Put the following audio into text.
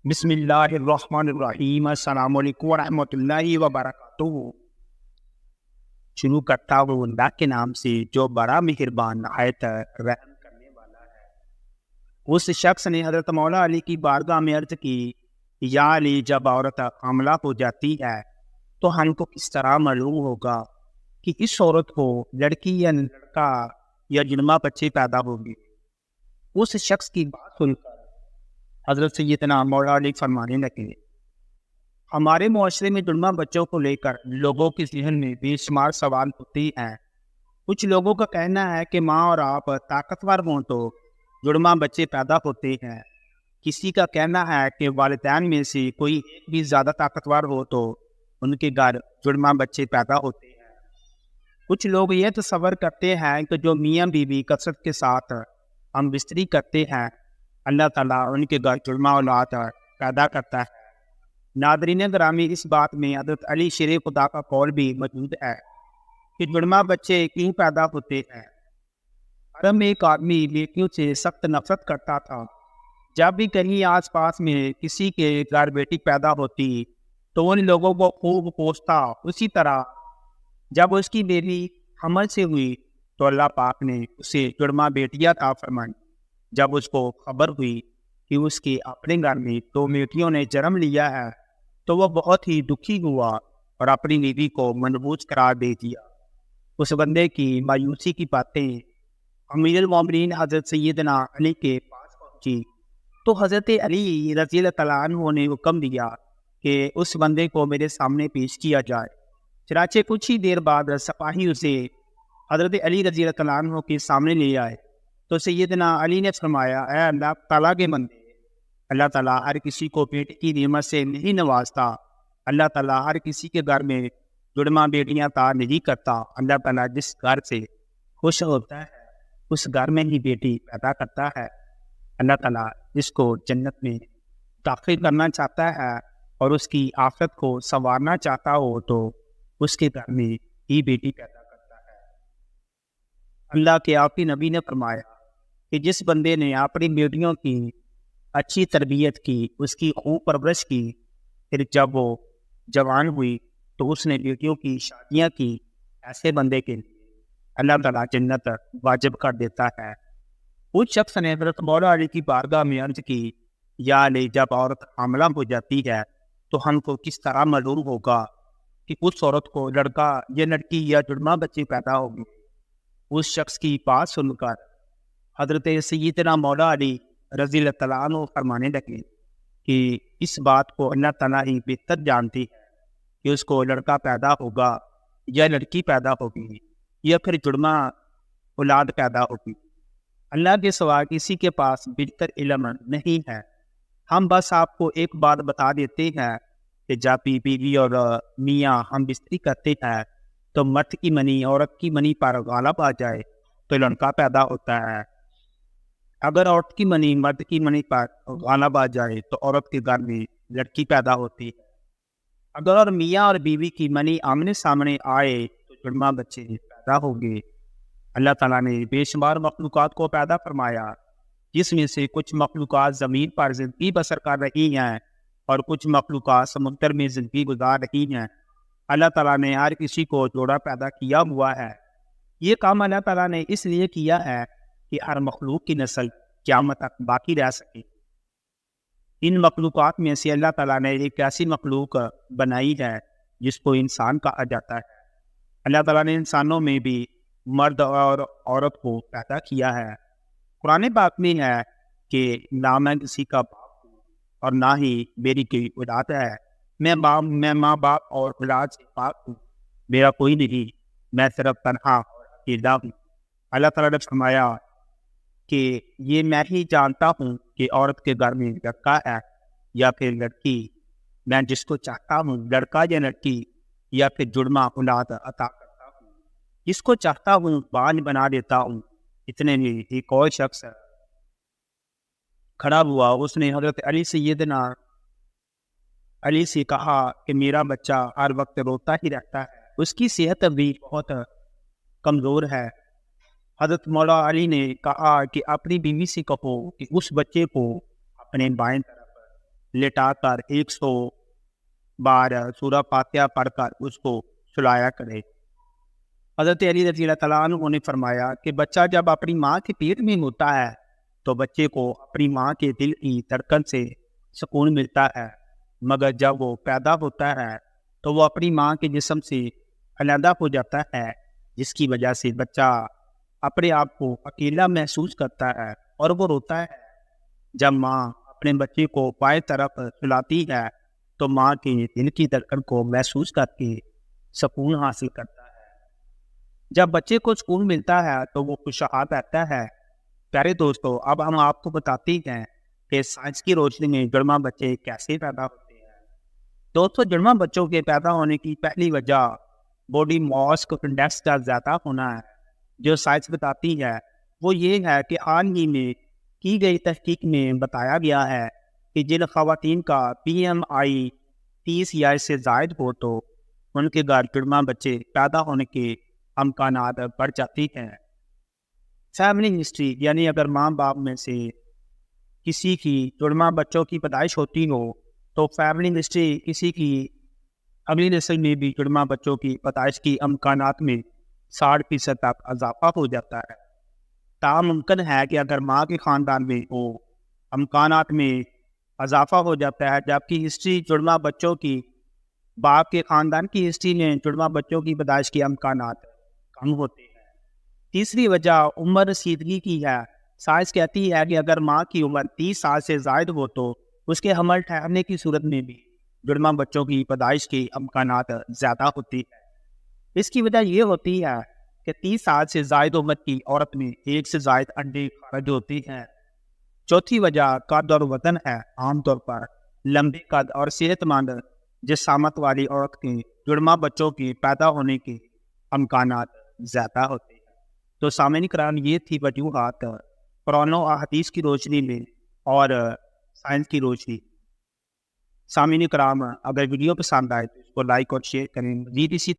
بسم اللہ الرحمن الرحیم۔ السلام علیکم ورحمۃ اللہ وبرکاتہ۔ شروع کرتا ہوں اللہ کے نام سے جو بڑا مہربان نہایت رحم کرنے والا ہے۔ اس شخص نے حضرت مولا علی کی بارگاہ میں عرض کی، یا علی، جب عورت حاملہ ہو جاتی ہے تو ہم کو کس طرح معلوم ہوگا کہ اس عورت کو لڑکی یا لڑکا یا جنما بچے پیدا ہوگی؟ اس شخص کی بات سن کر حضرت سیدنا مولا علی فرمانے لگے، ہمارے معاشرے میں جڑواں بچوں کو لے کر لوگوں کے ذہن میں بے شمار سوال ہوتے ہیں۔ کچھ لوگوں کا کہنا ہے کہ ماں اور آپ طاقتور ہوں تو جڑواں بچے پیدا ہوتے ہیں۔ کسی کا کہنا ہے کہ والدین میں سے کوئی ایک بھی زیادہ طاقتور ہو تو ان کے گھر جڑواں بچے پیدا ہوتے ہیں۔ کچھ لوگ یہ تصور کرتے ہیں کہ جو میاں بیوی کثرت کے ساتھ ہم بستری کرتے ہیں، اللہ تعالیٰ ان کے گھر جڑواں اولاد پیدا کرتا ہے۔ ناظرین گرامی، اس بات میں حضرت علی شیر خدا کا قول بھی موجود ہے کہ جڑواں بچے کیوں پیدا ہوتے ہیں۔ عرب میں ایک آدمی بیٹیوں سے سخت نفرت کرتا تھا۔ جب بھی کہیں آس پاس میں کسی کے گھر بیٹی پیدا ہوتی تو ان لوگوں کو خوب کوستا۔ اسی طرح جب اس کی بیٹی حمل سے ہوئی تو اللہ پاک نے اسے جڑواں بیٹیاں عطا فرمائیں۔ جب اس کو خبر ہوئی کہ اس کے اپنے گھر میں دو بیٹیوں نے جنم لیا ہے تو وہ بہت ہی دکھی ہوا اور اپنی بیوی کو منحوس قرار دے دیا۔ اس بندے کی مایوسی کی باتیں امیر المومنین حضرت سیدنا علی کے پاس پہنچی تو حضرت علی رضی اللہ تعالیٰ عنہ نے حکم دیا کہ اس بندے کو میرے سامنے پیش کیا جائے۔ چنانچہ کچھ ہی دیر بعد سپاہی اسے حضرت علی رضی اللہ تعالیٰ عنہ کے سامنے لے آئے تو سیدنا علی نے فرمایا، اے اللہ تعالیٰ کے بندے، اللہ تعالیٰ ہر کسی کو بیٹی کی نعمت سے نہیں نوازتا۔ اللہ تعالیٰ ہر کسی کے گھر میں جڑواں بیٹیاں عطا نہیں کرتا۔ اللہ تعالیٰ جس گھر سے خوش ہوتا ہے اس گھر میں ہی بیٹی پیدا کرتا ہے۔ اللہ تعالیٰ جس کو جنت میں داخل کرنا چاہتا ہے اور اس کی آخرت کو سنوارنا چاہتا ہو تو اس کے گھر میں ہی بیٹی پیدا کرتا ہے۔ اللہ کے آقی نبی نے فرمایا کہ جس بندے نے اپنی بیٹیوں کی اچھی تربیت کی، اس کی خوب پرورش کی، پھر جب وہ جوان ہوئی تو اس نے بیٹیوں کی شادیاں کی، ایسے بندے کے لیے اللہ تعالیٰ جنت واجب کر دیتا ہے۔ اس شخص نے حضرت مولا علی کی بارگاہ میں عرض کی، یا علی، جب عورت حاملہ ہو جاتی ہے تو ہم کو کس طرح معلوم ہوگا کہ اس عورت کو لڑکا یا لڑکی یا جڑواں بچے پیدا ہوگی؟ اس شخص کی بات سن کر حضرت سیدنا مولا علی رضی اللہ تعالیٰ عنہ فرمانے لگے کہ اس بات کو اللہ تعالیٰ ہی بہتر جانتی ہے کہ اس کو لڑکا پیدا ہوگا یا لڑکی پیدا ہوگی یا پھر جڑواں اولاد پیدا ہوگی۔ اللہ کے سوا کسی کے پاس بہتر علم نہیں ہے۔ ہم بس آپ کو ایک بات بتا دیتے ہیں کہ جب بھی بیوی اور میاں ہم بستری کرتے ہیں تو مرد کی منی عورت کی منی پر غالب آ جائے تو لڑکا پیدا ہوتا ہے۔ اگر عورت کی منی مرد کی منی پر غالب آ جائے تو عورت کے گھر میں لڑکی پیدا ہوتی ہے۔ اگر میاں اور بیوی کی منی آمنے سامنے آئے تو جڑواں بچے پیدا ہوں گے۔ اللہ تعالیٰ نے بے شمار مخلوقات کو پیدا فرمایا، جس میں سے کچھ مخلوقات زمین پر زندگی بسر کر رہی ہیں اور کچھ مخلوقات سمندر میں زندگی گزار رہی ہیں۔ اللہ تعالیٰ نے ہر کسی کو جوڑا پیدا کیا ہوا ہے۔ یہ کام اللہ تعالیٰ نے اس لیے کیا ہے کہ ہر مخلوق کی نسل قیامت تک باقی رہ سکے۔ ان مخلوقات میں سے اللہ تعالیٰ نے ایک ایسی مخلوق بنائی ہے جس کو انسان کہا جاتا ہے۔ اللہ تعالیٰ نے انسانوں میں بھی مرد اور عورت کو پیدا کیا ہے۔ قرآن پاک میں ہے کہ نہ میں کسی کا باپ ہوں اور نہ ہی میری کوئی اولاد ہے، میں ماں باپ اور اولاد سے پاک ہوں، میرا کوئی نہیں، میں صرف تنہا اور اکیلا ہوں۔ اللہ تعالیٰ نے فرمایا کہ یہ میں ہی جانتا ہوں کہ عورت کے گھر میں لڑکا ہے یا پھر لڑکی، میں جس کو چاہتا ہوں لڑکا یا لڑکی یا پھر جڑواں اولاد عطا کرتا ہوں، جس کو چاہتا ہوں بانجھ بنا دیتا ہوں۔ اتنے میں ایک اور شخص کھڑا ہوا، اس نے حضرت سیدنا علی سے کہا کہ میرا بچہ ہر وقت روتا ہی رہتا ہے، اس کی صحت بھی بہت کمزور ہے۔ حضرت مولا علی نے کہا کہ اپنی بیوی سے کہو کہ اس بچے کو اپنے بائیں طرف لٹا کر 100 بار سورہ فاتحہ پڑھ کر اس کو سلایا کرے۔ حضرت علی رضی اللہ تعالیٰ عنہ نے فرمایا کہ بچہ جب اپنی ماں کے پیٹ میں ہوتا ہے تو بچے کو اپنی ماں کے دل کی دھڑکن سے سکون ملتا ہے، مگر جب وہ پیدا ہوتا ہے تو وہ اپنی ماں کے جسم سے علیحدہ ہو جاتا ہے، جس کی وجہ سے بچہ اپنے آپ کو اکیلا محسوس کرتا ہے اور وہ روتا ہے۔ جب ماں اپنے بچے کو بائیں طرف سلاتی ہے تو ماں کے دل کی دھڑکن کو محسوس کر کے سکون حاصل کرتا ہے۔ جب بچے کو سکون ملتا ہے تو وہ خوشحال رہتا ہے۔ پیارے دوستو، اب ہم آپ کو بتاتے ہیں کہ سائنس کی روشنی میں جڑواں بچے کیسے پیدا ہوتے ہیں۔ دوستو، جڑواں بچوں کے پیدا ہونے کی پہلی وجہ باڈی ماس انڈیکس کا زیادہ ہونا ہے۔ جو سائنس بتاتی ہے وہ یہ ہے کہ حال ہی میں کی گئی تحقیق میں بتایا گیا ہے کہ جن خواتین کا BMI 30 یا اس سے زائد ہو تو ان کے گھر جڑواں بچے پیدا ہونے کے امکانات بڑھ جاتی ہیں۔ فیملی ہسٹری، یعنی اگر ماں باپ میں سے کسی کی جڑواں بچوں کی پیدائش ہوتی ہو تو فیملی ہسٹری کسی کی اگلی نسل میں بھی جڑواں بچوں کی پیدائش کی امکانات میں 60% تک اضافہ ہو جاتا ہے۔ تاہم ممکن ہے کہ اگر ماں کے خاندان میں ہو امکانات میں اضافہ ہو جاتا ہے، جبکہ ہسٹری جڑواں بچوں کی باپ کے خاندان کی ہسٹری میں جڑواں بچوں کی پیدائش کے امکانات کم ہوتے ہیں۔ تیسری وجہ عمر رسیدگی کی ہے۔ سائنس کہتی ہے کہ اگر ماں کی عمر 30 سال سے زائد ہو تو اس کے حمل ٹھہرنے کی صورت میں بھی جڑواں بچوں کی پیدائش کے امکانات زیادہ ہوتی ہے۔ اس کی وجہ یہ ہوتی ہے کہ 30 سال سے زائد عمر کی عورت میں 1 سے زائد انڈے خارج ہوتے ہیں۔ چوتھی وجہ قد اور وزن ہے۔ عام طور پر لمبے قد اور صحت مند جسامت والی عورت کے جڑواں بچوں کے پیدا ہونے کے امکانات زیادہ ہوتے ہیں۔ تو سامعین کرام، یہ تھی وجوہات قرآن و احادیث کی روشنی میں اور سائنس کی روشنی۔ سامعین کرام، اگر ویڈیو پسند آئے تو اس کو لائک اور شیئر کریں۔ مزید اسی